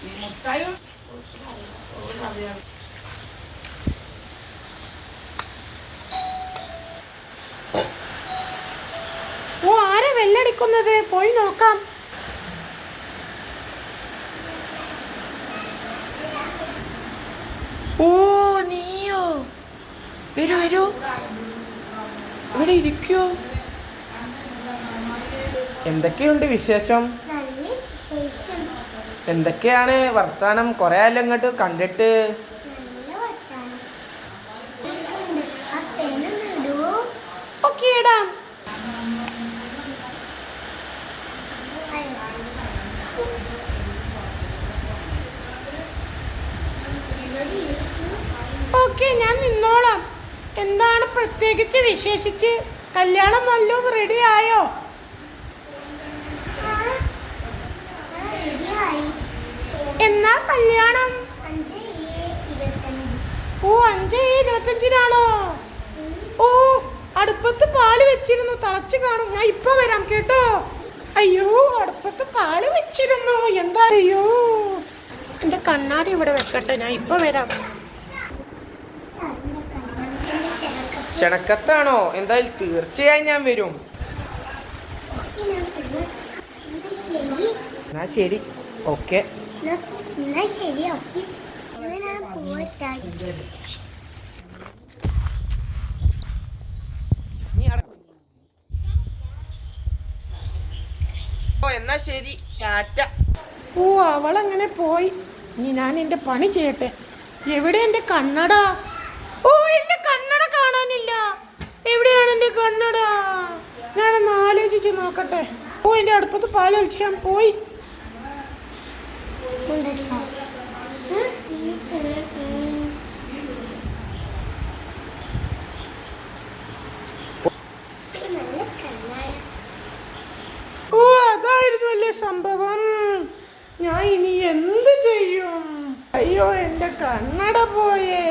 ഈ മുട്ടായി ഓ, ആരാ വെല്ലടിക്കുന്നത്? പോയി നോക്കാം. ഓ, നീയോ? വരൂ വരൂ, ഇവിടെ ഇരിക്കൂ. എന്തൊക്കെയുണ്ട് വിശേഷം? എന്തൊക്കെയാണ് വർത്താനം? കുറെ ആയല്ലോ ഇങ്ങോട്ട് കണ്ടിട്ട്. ഓക്കെ, ഇടാം. ഓക്കെ, ഞാൻ നിന്നോളാം. എന്താണ് പ്രത്യേകിച്ച് വിശേഷിച്ച്? കല്യാണം വല്ലതും റെഡി ആയോ? എന്നാ കല്യാണം? ഓ, 5/25-നാണോ? ഓ, അടുപ്പത്ത് പാല് വെച്ചിരുന്നു, തിളച്ചു കാണും. ഞാൻ ഇപ്പൊ വരാം കേട്ടോ. അയ്യോ, അടുപ്പത്ത് പാല് വെച്ചിരുന്നു. എന്താ? അയ്യോ, എന്റെ കണ്ണാടി ഇവിടെ വെക്കട്ടെ, ഞാൻ ഇപ്പൊ വരാം. ക്ഷണക്കത്താണോ? എന്തായാലും തീർച്ചയായും ഞാൻ വരും. എന്നാ ശരി, ഓക്കെ. എന്നാ ശരി, ടാറ്റ. ഓ, അവളങ്ങനെ പോയി. ഇനി ഞാൻ എന്റെ പണി ചെയ്യട്ടെ. എവിടെ എന്റെ കണ്ണട? ഓ, എന്റെ കണ്ണട കാണാനില്ല. എവിടെയാണ് എന്റെ കണ്ണട? ഞാനൊന്ന് ആലോചിച്ച് നോക്കട്ടെ. ഓ, എന്റെ അടുപ്പത്ത് പാൽ ഒഴിച്ച് ഞാൻ പോയി. ഓ, അതായിരുന്നു അല്ലേ സംഭവം. ഞാൻ ഇനി എന്ത് ചെയ്യും? അയ്യോ, എന്റെ കണ്ണട പോയേ.